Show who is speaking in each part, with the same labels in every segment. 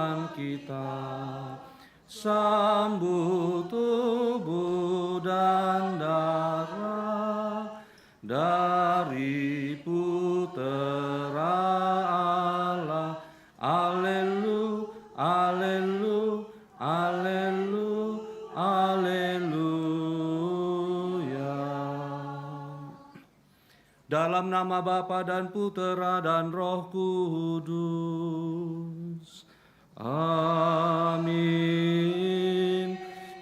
Speaker 1: Tuhan kita. Sambut tubuh dan darah dari Putera Allah. Alelu, alelu, alelu, aleluya. Dalam nama Bapa dan Putera dan Roh Kudus. Amin.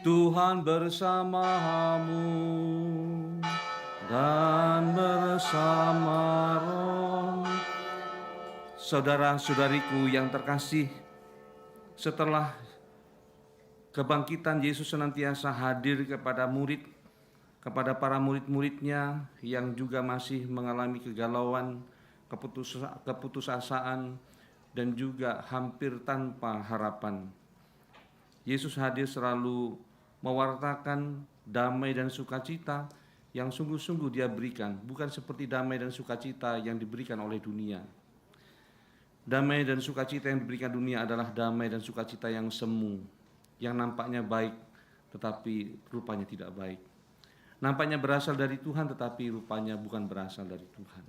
Speaker 1: Tuhan bersamamu dan bersama roh. Saudara-saudariku yang terkasih, setelah kebangkitan Yesus senantiasa hadir kepada para murid-muridnya yang juga masih mengalami kegalauan, keputusasaan, dan juga hampir tanpa harapan. Yesus hadir selalu mewartakan damai dan sukacita yang sungguh-sungguh Dia berikan, bukan seperti damai dan sukacita yang diberikan oleh dunia. Damai dan sukacita yang diberikan dunia adalah damai dan sukacita yang semu, yang nampaknya baik tetapi rupanya tidak baik. Nampaknya berasal dari Tuhan tetapi rupanya bukan berasal dari Tuhan.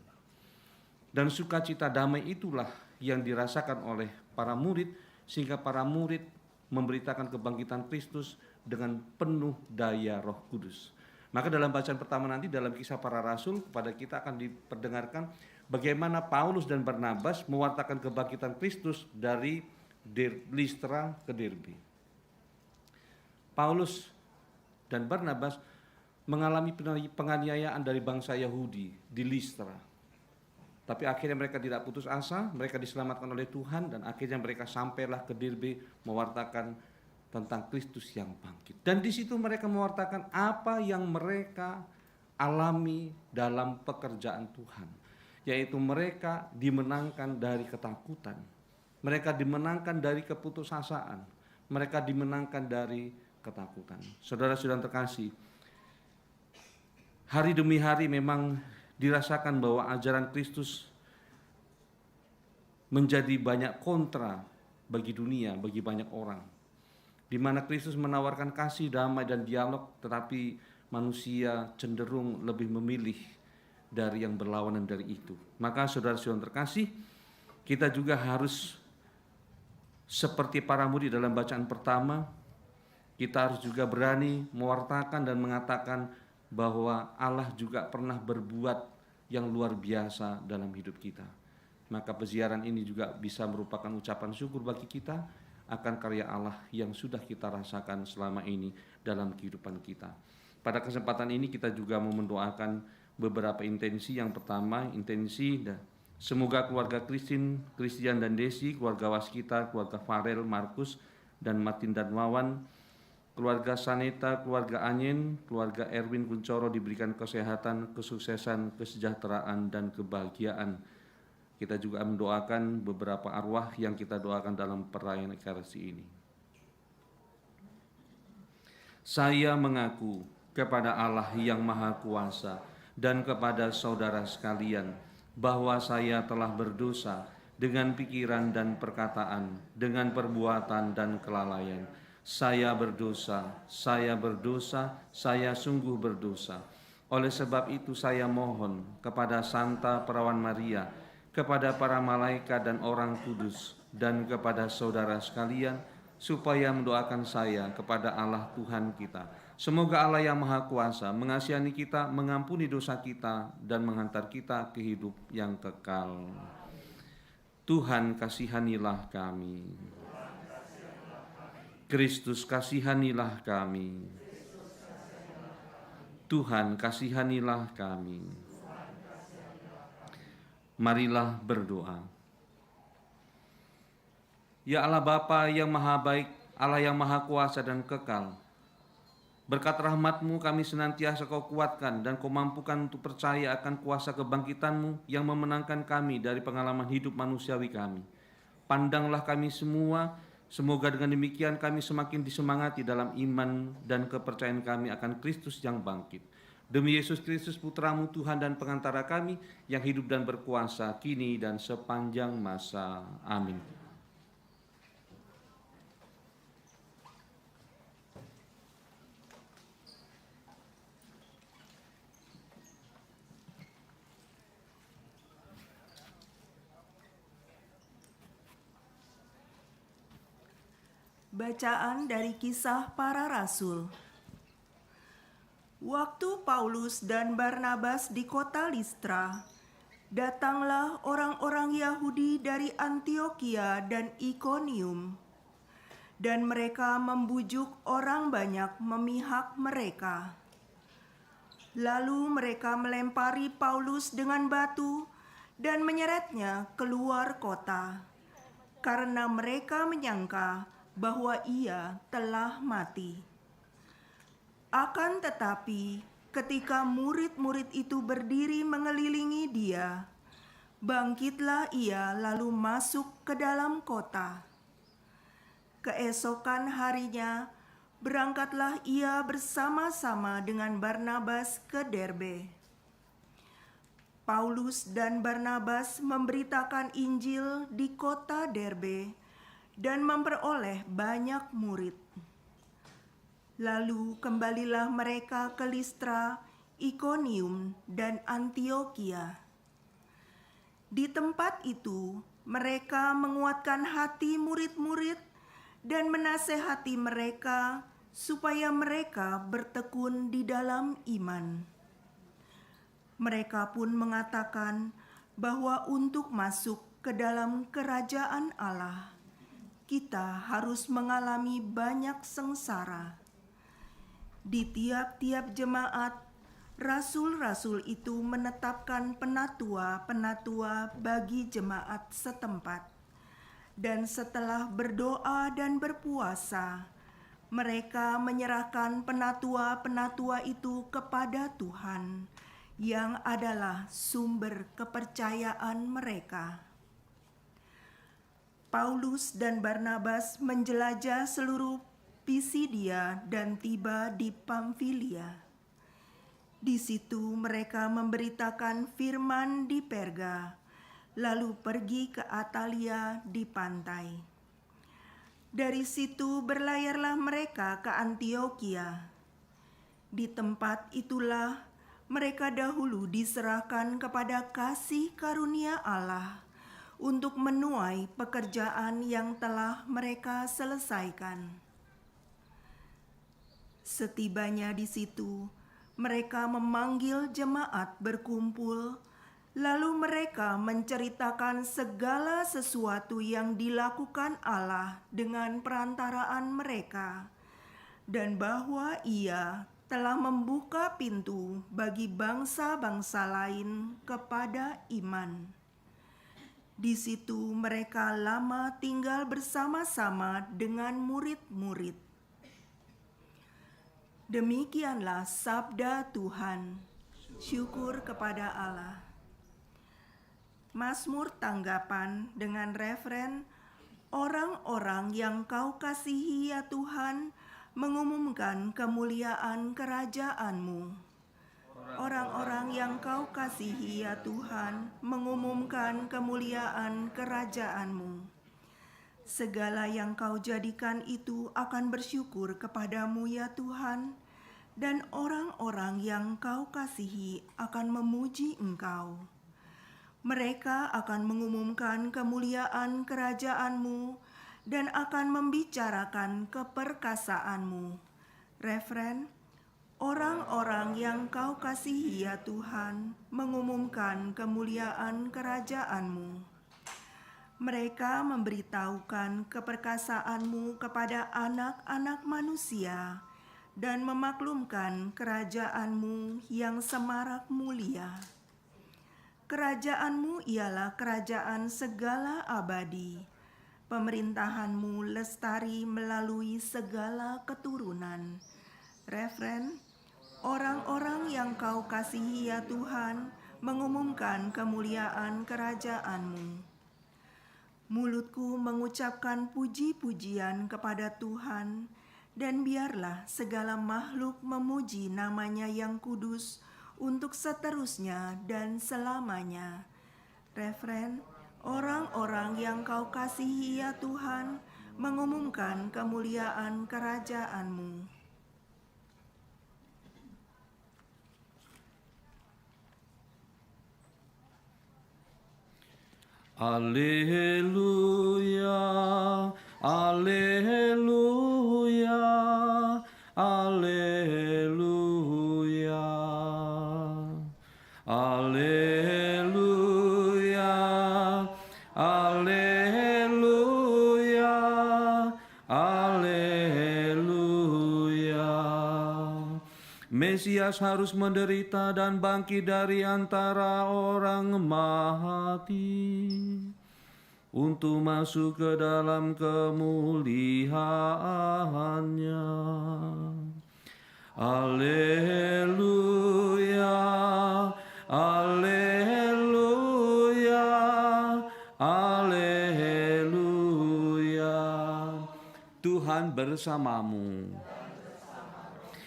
Speaker 1: Dan sukacita damai itulah yang dirasakan oleh para murid, sehingga para murid memberitakan kebangkitan Kristus dengan penuh daya Roh Kudus. Maka dalam bacaan pertama nanti dalam Kisah Para Rasul, kepada kita akan diperdengarkan bagaimana Paulus dan Barnabas mewartakan kebangkitan Kristus dari Listra ke Derbe. Paulus dan Barnabas mengalami penganiayaan dari bangsa Yahudi di Listra. Tapi akhirnya mereka tidak putus asa, mereka diselamatkan oleh Tuhan, dan akhirnya mereka sampailah ke Derbe mewartakan tentang Kristus yang bangkit. Dan di situ mereka mewartakan apa yang mereka alami dalam pekerjaan Tuhan, yaitu mereka dimenangkan dari ketakutan, mereka dimenangkan dari keputusasaan, mereka dimenangkan dari ketakutan. Saudara-saudara terkasih, hari demi hari memang dirasakan bahwa ajaran Kristus menjadi banyak kontra bagi dunia, bagi banyak orang. Di mana Kristus menawarkan kasih, damai, dan dialog, tetapi manusia cenderung lebih memilih dari yang berlawanan dari itu. Maka saudara-saudara terkasih, kita juga harus seperti para murid dalam bacaan pertama, kita harus juga berani mewartakan dan mengatakan bahwa Allah juga pernah berbuat yang luar biasa dalam hidup kita. Maka peziaran ini juga bisa merupakan ucapan syukur bagi kita akan karya Allah yang sudah kita rasakan selama ini dalam kehidupan kita. Pada kesempatan ini kita juga mau mendoakan beberapa intensi. Yang pertama, intensi semoga keluarga Christian dan Desi, keluarga Waskita, keluarga Farel, Markus, dan Martin dan Wawan, keluarga Saneta, keluarga Anyen, keluarga Erwin Kuncoro diberikan kesehatan, kesuksesan, kesejahteraan, dan kebahagiaan. Kita juga mendoakan beberapa arwah yang kita doakan dalam perayaan Ekaristi ini. Saya mengaku kepada Allah yang Maha Kuasa dan kepada saudara sekalian bahwa saya telah berdosa dengan pikiran dan perkataan, dengan perbuatan dan kelalaian. Saya berdosa, saya sungguh berdosa. Oleh sebab itu saya mohon kepada Santa Perawan Maria, kepada para malaikat dan orang kudus, dan kepada saudara sekalian, supaya mendoakan saya kepada Allah Tuhan kita. Semoga Allah yang Maha Kuasa mengasihani kita, mengampuni dosa kita, dan menghantar kita ke hidup yang kekal. Tuhan kasihanilah kami. Kristus kasihanilah kami. Tuhan kasihanilah kami. Marilah berdoa. Ya Allah Bapa yang Maha Baik, Allah yang Maha Kuasa dan kekal, berkat rahmat-Mu kami senantiasa Kau kuatkan dan Kau mampukan untuk percaya akan kuasa kebangkitan-Mu yang memenangkan kami dari pengalaman hidup manusiawi kami. Pandanglah kami semua. Semoga dengan demikian kami semakin disemangati dalam iman dan kepercayaan kami akan Kristus yang bangkit. Demi Yesus Kristus Putra-Mu Tuhan dan pengantara kami yang hidup dan berkuasa kini dan sepanjang masa. Amin.
Speaker 2: Bacaan dari Kisah Para Rasul. Waktu Paulus dan Barnabas di kota Listra, datanglah orang-orang Yahudi dari Antiokhia dan Ikonium, dan mereka membujuk orang banyak memihak mereka. Lalu mereka melempari Paulus dengan batu dan menyeretnya keluar kota, karena mereka menyangka bahwa ia telah mati. Akan tetapi, ketika murid-murid itu berdiri mengelilingi dia, bangkitlah ia lalu masuk ke dalam kota. Keesokan harinya, berangkatlah ia bersama-sama dengan Barnabas ke Derbe. Paulus dan Barnabas memberitakan Injil di kota Derbe dan memperoleh banyak murid. Lalu kembalilah mereka ke Listra, Ikonium, dan Antiokhia. Di tempat itu, mereka menguatkan hati murid-murid dan menasehati mereka supaya mereka bertekun di dalam iman. Mereka pun mengatakan bahwa untuk masuk ke dalam kerajaan Allah, kita harus mengalami banyak sengsara. Di tiap-tiap jemaat, rasul-rasul itu menetapkan penatua-penatua bagi jemaat setempat. Dan setelah berdoa dan berpuasa, mereka menyerahkan penatua-penatua itu kepada Tuhan, yang adalah sumber kepercayaan mereka. Paulus dan Barnabas menjelajah seluruh Pisidia dan tiba di Pamfilia. Di situ mereka memberitakan firman di Perga, lalu pergi ke Atalia di pantai. Dari situ berlayarlah mereka ke Antiokhia. Di tempat itulah mereka dahulu diserahkan kepada kasih karunia Allah untuk menuai pekerjaan yang telah mereka selesaikan. Setibanya di situ, mereka memanggil jemaat berkumpul, lalu mereka menceritakan segala sesuatu yang dilakukan Allah dengan perantaraan mereka, dan bahwa Ia telah membuka pintu bagi bangsa-bangsa lain kepada iman. Di situ mereka lama tinggal bersama-sama dengan murid-murid. Demikianlah sabda Tuhan. Syukur kepada Allah. Mazmur tanggapan dengan referen, orang-orang yang Kau kasihi ya Tuhan, mengumumkan kemuliaan kerajaan-Mu. Orang-orang yang Kau kasihi ya Tuhan, mengumumkan kemuliaan kerajaan-Mu. Segala yang Kau jadikan itu akan bersyukur kepadamu ya Tuhan, dan orang-orang yang Kau kasihi akan memuji Engkau. Mereka akan mengumumkan kemuliaan kerajaan-Mu dan akan membicarakan keperkasaan-Mu. Referen, orang-orang yang Kau kasihi ya Tuhan, mengumumkan kemuliaan kerajaan-Mu. Mereka memberitahukan keperkasaan-Mu kepada anak-anak manusia dan memaklumkan kerajaan-Mu yang semarak mulia. Kerajaan-Mu ialah kerajaan segala abadi. Pemerintahan-Mu lestari melalui segala keturunan. Referen, orang-orang yang Kau kasihi ya Tuhan, mengumumkan kemuliaan kerajaan-Mu. Mulutku mengucapkan puji-pujian kepada Tuhan, dan biarlah segala makhluk memuji nama-Nya yang kudus untuk seterusnya dan selamanya. Referen, orang-orang yang Kau kasihi ya Tuhan, mengumumkan kemuliaan kerajaan-Mu.
Speaker 1: Alleluia, Alleluia, alleluia, alleluia, alleluia, alleluia. Mesias harus menderita dan bangkit dari antara orang mati untuk masuk ke dalam kemuliaannya. Alleluia, alleluia, alleluia. Tuhan bersamamu.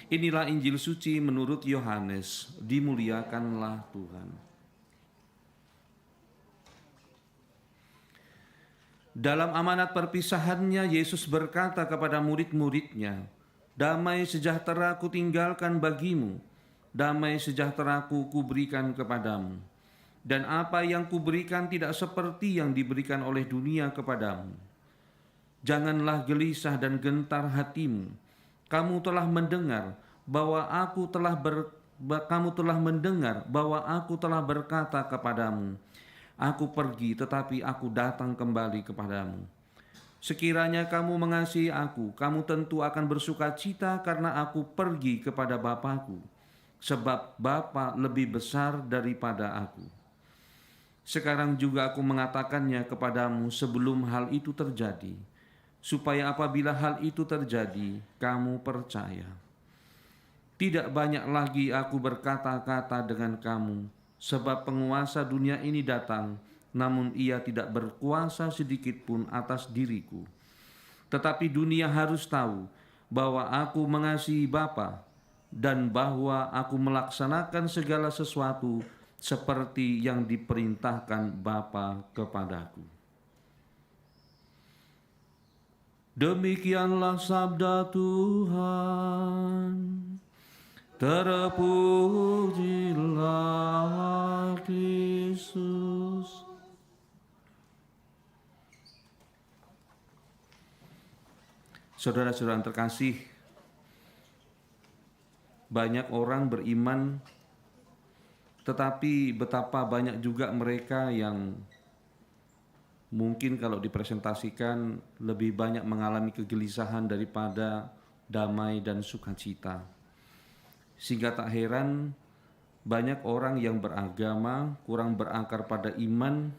Speaker 1: Inilah Injil suci menurut Yohanes. Dimuliakanlah Tuhan. Dalam amanat perpisahannya, Yesus berkata kepada murid-muridnya, "Damai sejahtera ku tinggalkan bagimu, damai sejahtera ku berikan kepadamu. Dan apa yang kuberikan tidak seperti yang diberikan oleh dunia kepadamu. Janganlah gelisah dan gentar hatimu. Kamu telah mendengar bahwa aku telah berkata kepadamu, Aku pergi, tetapi aku datang kembali kepadamu. Sekiranya kamu mengasihi aku, kamu tentu akan bersuka cita karena aku pergi kepada Bapa-Ku, sebab Bapa lebih besar daripada aku. Sekarang juga aku mengatakannya kepadamu sebelum hal itu terjadi, supaya apabila hal itu terjadi, kamu percaya. Tidak banyak lagi aku berkata-kata dengan kamu, sebab penguasa dunia ini datang, namun ia tidak berkuasa sedikit pun atas diriku. Tetapi dunia harus tahu bahwa aku mengasihi Bapa dan bahwa aku melaksanakan segala sesuatu seperti yang diperintahkan Bapa kepadaku." Demikianlah sabda Tuhan. Terpujilah Kristus. Saudara-saudara terkasih, banyak orang beriman, tetapi betapa banyak juga mereka yang mungkin kalau dipresentasikan lebih banyak mengalami kegelisahan daripada damai dan sukacita. Sehingga tak heran banyak orang yang beragama kurang berakar pada iman,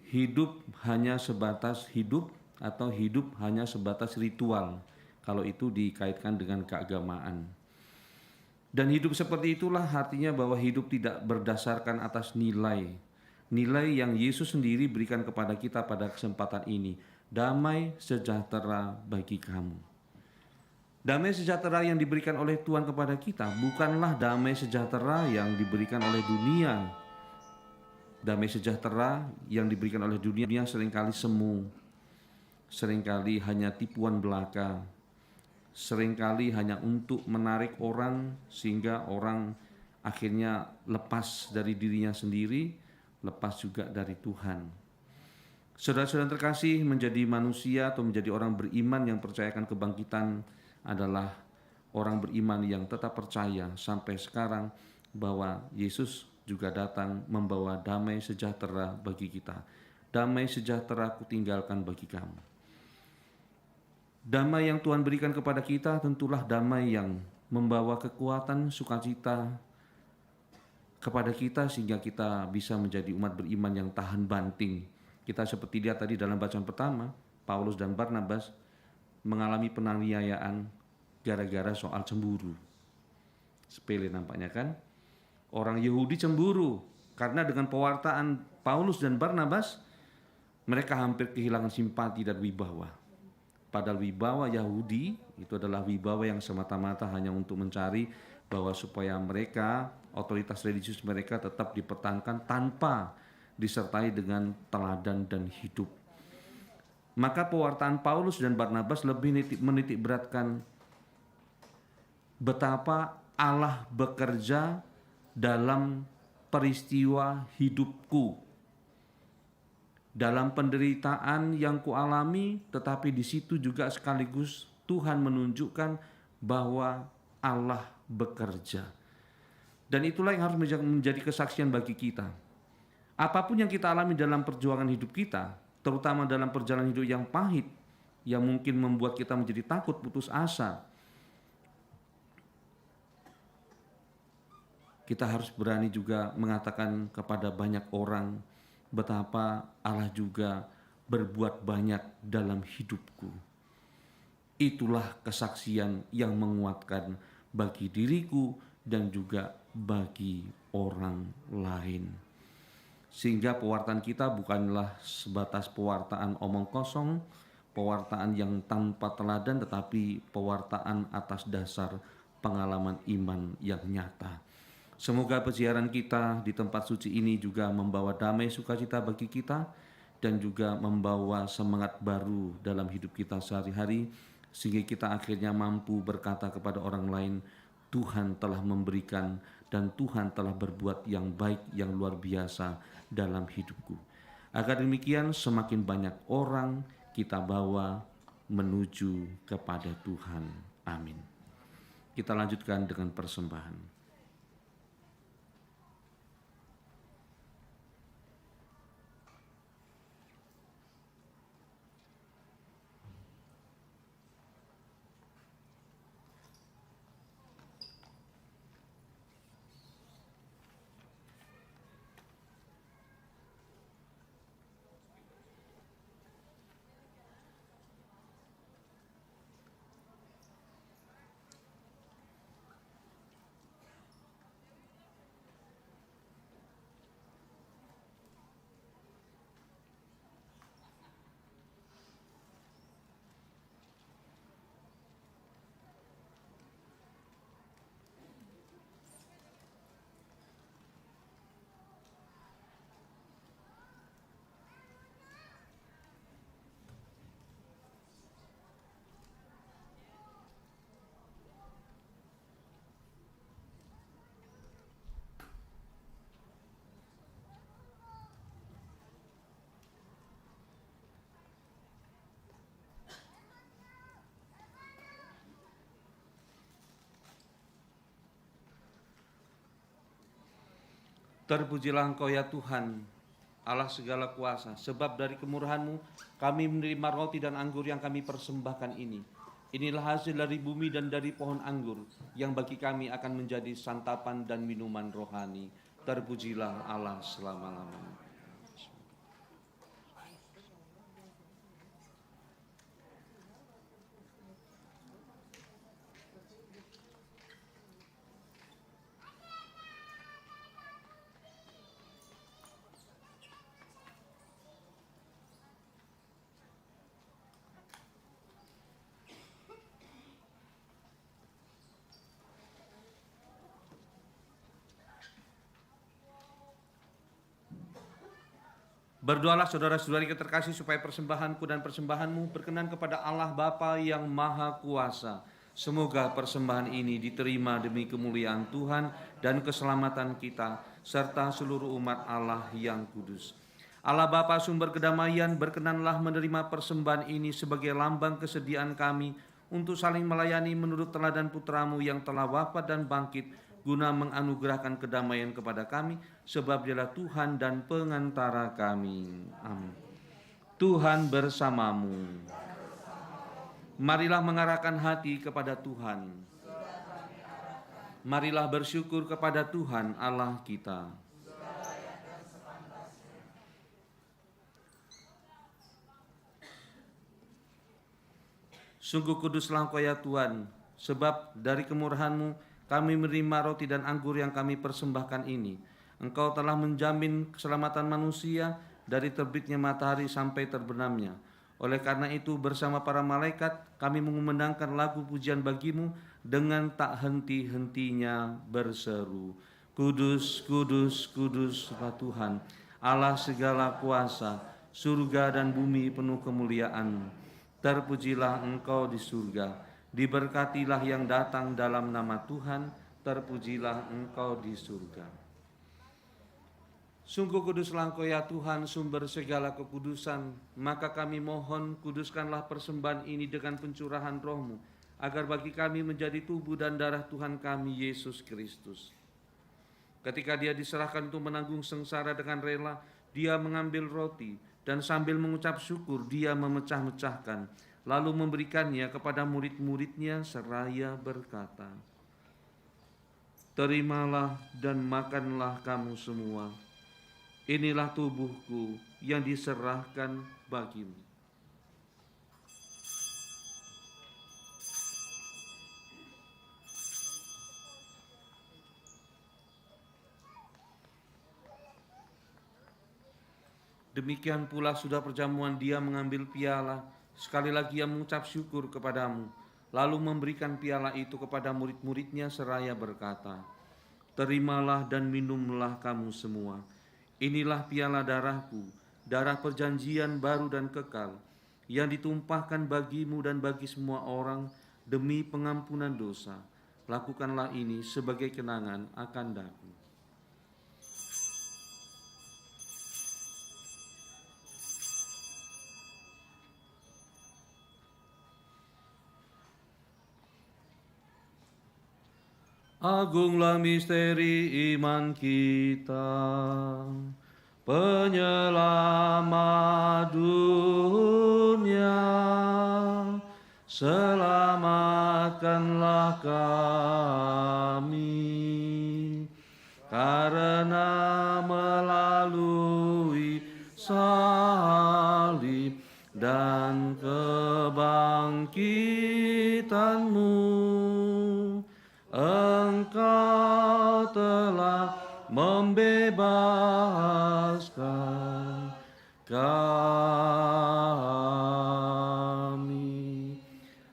Speaker 1: hidup hanya sebatas hidup atau hidup hanya sebatas ritual kalau itu dikaitkan dengan keagamaan. Dan hidup seperti itulah artinya bahwa hidup tidak berdasarkan atas nilai yang Yesus sendiri berikan kepada kita pada kesempatan ini. Damai sejahtera bagi kamu. Damai sejahtera yang diberikan oleh Tuhan kepada kita bukanlah damai sejahtera yang diberikan oleh dunia. Damai sejahtera yang diberikan oleh dunia seringkali semu, seringkali hanya tipuan belaka, seringkali hanya untuk menarik orang sehingga orang akhirnya lepas dari dirinya sendiri, lepas juga dari Tuhan. Saudara-saudara terkasih, menjadi manusia atau menjadi orang beriman yang percayakan kebangkitan adalah orang beriman yang tetap percaya sampai sekarang bahwa Yesus juga datang membawa damai sejahtera bagi kita. Damai sejahtera kutinggalkan bagi kamu. Damai yang Tuhan berikan kepada kita tentulah damai yang membawa kekuatan, sukacita kepada kita sehingga kita bisa menjadi umat beriman yang tahan banting. Kita seperti lihat tadi dalam bacaan pertama, Paulus dan Barnabas mengalami penganiayaan gara-gara soal cemburu. Sepele nampaknya kan? Orang Yahudi cemburu karena dengan pewartaan Paulus dan Barnabas mereka hampir kehilangan simpati dan wibawa. Padahal wibawa Yahudi itu adalah wibawa yang semata-mata hanya untuk mencari bahwa supaya mereka, otoritas religius mereka tetap dipertahankan tanpa disertai dengan teladan dan hidup. Maka pewartaan Paulus dan Barnabas lebih menitik beratkan betapa Allah bekerja dalam peristiwa hidupku. Dalam penderitaan yang kualami, tetapi di situ juga sekaligus Tuhan menunjukkan bahwa Allah bekerja. Dan itulah yang harus menjadi kesaksian bagi kita. Apapun yang kita alami dalam perjuangan hidup kita, terutama dalam perjalanan hidup yang pahit, yang mungkin membuat kita menjadi takut, putus asa, kita harus berani juga mengatakan kepada banyak orang betapa Allah juga berbuat banyak dalam hidupku. Itulah kesaksian yang menguatkan bagi diriku dan juga bagi orang lain. Sehingga pewartaan kita bukanlah sebatas pewartaan omong kosong, pewartaan yang tanpa teladan, tetapi pewartaan atas dasar pengalaman iman yang nyata. Semoga persiaran kita di tempat suci ini juga membawa damai sukacita bagi kita dan juga membawa semangat baru dalam hidup kita sehari-hari, sehingga kita akhirnya mampu berkata kepada orang lain, Tuhan telah memberikan dan Tuhan telah berbuat yang baik, yang luar biasa dalam hidupku. Agar demikian semakin banyak orang kita bawa menuju kepada Tuhan. Amin. Kita lanjutkan dengan persembahan. Terpujilah Engkau ya Tuhan, Allah segala kuasa, sebab dari kemurahan-Mu kami menerima roti dan anggur yang kami persembahkan ini. Inilah hasil dari bumi dan dari pohon anggur, yang bagi kami akan menjadi santapan dan minuman rohani. Terpujilah Allah selama-lamanya. Berdoalah saudara-saudari terkasih supaya persembahanku dan persembahanmu berkenan kepada Allah Bapa yang Maha Kuasa. Semoga persembahan ini diterima demi kemuliaan Tuhan dan keselamatan kita, serta seluruh umat Allah yang kudus. Allah Bapa sumber kedamaian, berkenanlah menerima persembahan ini sebagai lambang kesediaan kami untuk saling melayani menurut teladan Putramu yang telah wafat dan bangkit, guna menganugerahkan kedamaian kepada kami, sebab Dialah Tuhan dan pengantara kami. Amin. Tuhan bersamamu. Marilah mengarahkan hati kepada Tuhan. Marilah bersyukur kepada Tuhan Allah kita. Sungguh kuduslah Engkau ya Tuhan, sebab dari kemurahan-Mu kami menerima roti dan anggur yang kami persembahkan ini. Engkau telah menjamin keselamatan manusia dari terbitnya matahari sampai terbenamnya. Oleh karena itu bersama para malaikat kami mengumandangkan lagu pujian bagimu dengan tak henti-hentinya berseru, Kudus, kudus, kudus Tuhan, Allah segala kuasa, surga dan bumi penuh kemuliaan. Terpujilah Engkau di surga. Diberkatilah yang datang dalam nama Tuhan, terpujilah Engkau di surga. Sungguh kuduslah Engkau ya Tuhan, sumber segala kekudusan. Maka kami mohon, kuduskanlah persembahan ini dengan pencurahan roh-Mu, agar bagi kami menjadi tubuh dan darah Tuhan kami, Yesus Kristus. Ketika Dia diserahkan untuk menanggung sengsara dengan rela, Dia mengambil roti, dan sambil mengucap syukur, Dia memecah-mecahkan, lalu memberikannya kepada murid-muridnya seraya berkata, "Terimalah dan makanlah kamu semua. Inilah tubuhku yang diserahkan bagimu." Demikian pula sudah perjamuan Dia mengambil piala, sekali lagi Ia mengucap syukur kepadamu, lalu memberikan piala itu kepada murid-muridnya seraya berkata, "Terimalah dan minumlah kamu semua. Inilah piala darahku, darah perjanjian baru dan kekal, yang ditumpahkan bagimu dan bagi semua orang demi pengampunan dosa. Lakukanlah ini sebagai kenangan akan daku." Agunglah misteri iman kita, penyelamat dunia, selamatkanlah kami, karena melalui salib dan kebangkitan-Mu, Engkau telah membebaskan kami.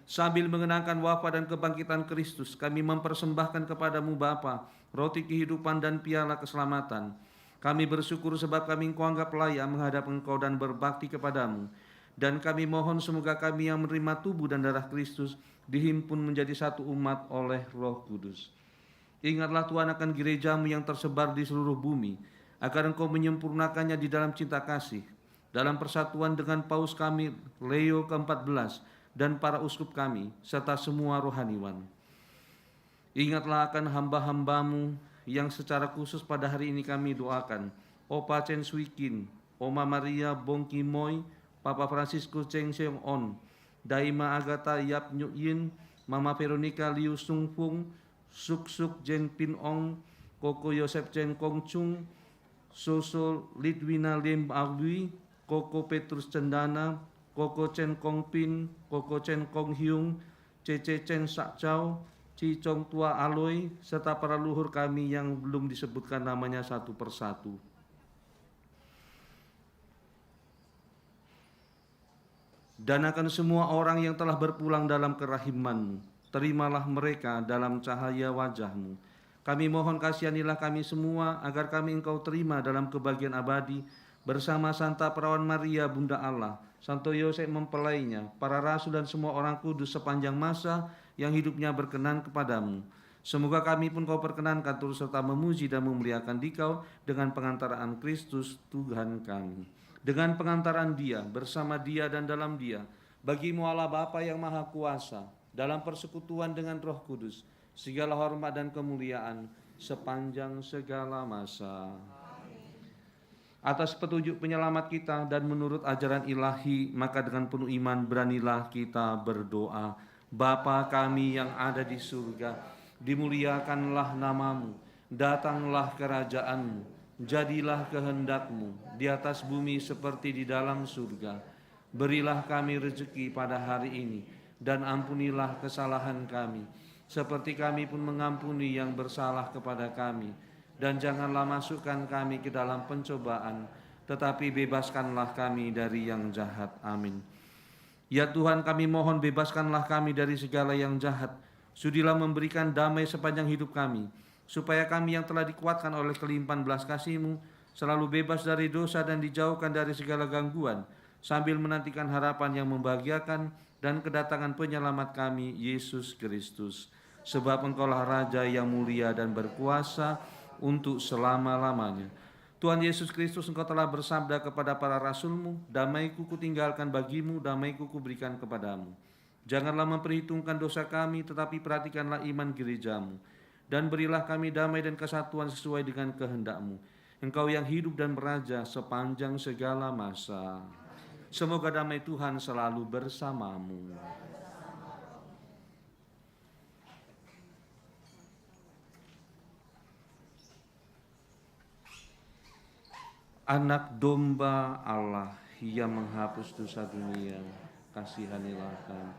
Speaker 1: Sambil mengenangkan wafat dan kebangkitan Kristus, kami mempersembahkan kepadamu Bapa roti kehidupan dan piala keselamatan. Kami bersyukur sebab kami Engkau anggap layak menghadap Engkau dan berbakti kepadamu. Dan kami mohon semoga kami yang menerima tubuh dan darah Kristus dihimpun menjadi satu umat oleh Roh Kudus. Ingatlah Tuhan akan gereja-Mu yang tersebar di seluruh bumi, agar Engkau menyempurnakannya di dalam cinta kasih, dalam persatuan dengan Paus kami Leo ke-14 dan para uskup kami, serta semua rohaniwan. Ingatlah akan hamba-hamba-Mu yang secara khusus pada hari ini kami doakan, Opa Chen Swikin, Oma Maria Bongkimoy, Papa Francisco Cheng Seong On, Daima Agatha Yap Nyuk Yin, Mama Veronica Liu Sung Fung, Suk Suk Jeng Pin Ong, Koko Yosef Chen Kong Chung, Soso Lidwina Lim Agui, Koko Petrus Cendana, Koko Chen Kong Pin, Koko Chen Kong Hyung, Cece Chen Sak Chow, Ci Chong Tua Aloy, serta para luhur kami yang belum disebutkan namanya satu persatu. Dan akan semua orang yang telah berpulang dalam kerahiman-Mu, terimalah mereka dalam cahaya wajah-Mu. Kami mohon kasihanilah kami semua, agar kami Engkau terima dalam kebahagiaan abadi, bersama Santa Perawan Maria Bunda Allah, Santo Yosef mempelainya, para rasul dan semua orang kudus sepanjang masa yang hidupnya berkenan kepadamu. Semoga kami pun Kau perkenankan turut serta memuji dan memuliakan Dikau dengan pengantaraan Kristus Tuhan kami. Dengan pengantaran Dia, bersama Dia dan dalam Dia, bagi-Mu Allah Bapa yang Maha Kuasa, dalam persekutuan dengan Roh Kudus, segala hormat dan kemuliaan sepanjang segala masa. Atas petunjuk penyelamat kita dan menurut ajaran ilahi, maka dengan penuh iman beranilah kita berdoa. Bapa kami yang ada di surga, dimuliakanlah nama-Mu, datanglah kerajaan-Mu, jadilah kehendak-Mu di atas bumi seperti di dalam surga. Berilah kami rezeki pada hari ini, dan ampunilah kesalahan kami, seperti kami pun mengampuni yang bersalah kepada kami. Dan janganlah masukkan kami ke dalam pencobaan, tetapi bebaskanlah kami dari yang jahat. Amin. Ya Tuhan, kami mohon bebaskanlah kami dari segala yang jahat. Sudilah memberikan damai sepanjang hidup kami, supaya kami yang telah dikuatkan oleh kelimpahan belas kasih-Mu selalu bebas dari dosa dan dijauhkan dari segala gangguan, sambil menantikan harapan yang membahagiakan dan kedatangan penyelamat kami, Yesus Kristus. Sebab Engkaulah Raja yang mulia dan berkuasa untuk selama-lamanya. Tuhan Yesus Kristus, Engkau telah bersabda kepada para rasul-Mu, damai-Ku kutinggalkan bagimu, damai-Ku kuberikan kepadamu. Janganlah memperhitungkan dosa kami, tetapi perhatikanlah iman gereja-Mu. Dan berilah kami damai dan kesatuan sesuai dengan kehendak-Mu. Engkau yang hidup dan beraja sepanjang segala masa. Semoga damai Tuhan selalu bersamamu. Anak domba Allah yang menghapus dosa dunia, kasihanilah kami.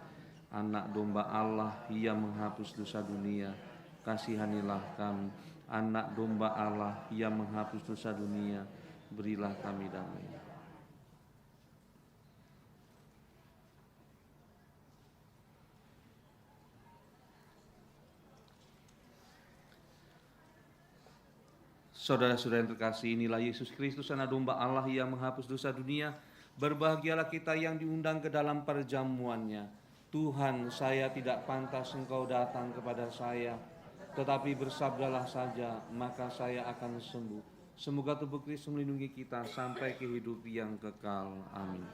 Speaker 1: Anak domba Allah yang menghapus dosa dunia, kasihanilah kami. Anak domba Allah yang menghapus dosa dunia, berilah kami damai. Saudara-saudara yang terkasih, inilah Yesus Kristus, Anak domba Allah yang menghapus dosa dunia. Berbahagialah kita yang diundang ke dalam perjamuannya. Tuhan, saya tidak pantas Engkau datang kepada saya, tetapi bersabdalah saja, maka saya akan sembuh. Semoga tubuh Kristus melindungi kita sampai ke hidup yang kekal. Amin.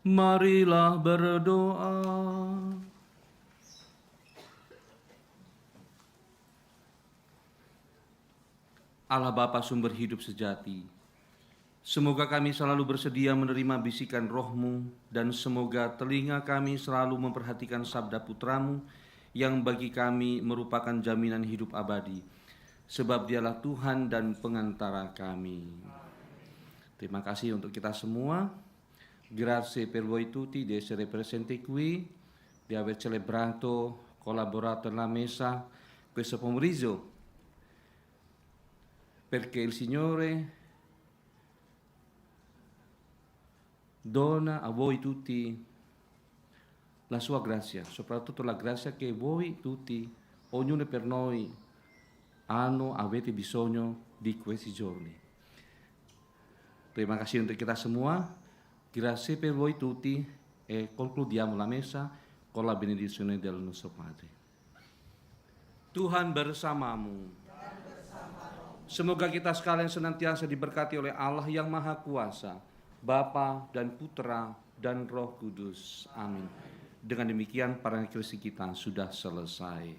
Speaker 1: Marilah berdoa. Allah Bapa sumber hidup sejati, semoga kami selalu bersedia menerima bisikan roh-Mu, dan semoga telinga kami selalu memperhatikan sabda Putra-Mu yang bagi kami merupakan jaminan hidup abadi, sebab Dialah Tuhan dan pengantara kami. Terima kasih untuk kita semua. Grazie per voi tutti di essere presenti qui, di aver celebrato, collaborato nella messa questo pomeriggio, perché il Signore dona a voi tutti la sua grazia, soprattutto la grazia che voi tutti, ognuno per noi, avete bisogno di questi giorni. Terima kasih untuk kita semua. Grazie per voi tutti e concludiamo la messa con la benedizione del nostro Padre. Tuhan bersamamu. Semoga kita sekalian senantiasa diberkati oleh Allah yang Maha Kuasa, Bapa dan Putra dan Roh Kudus. Amin. Dengan demikian, parangan Kristi kita sudah selesai.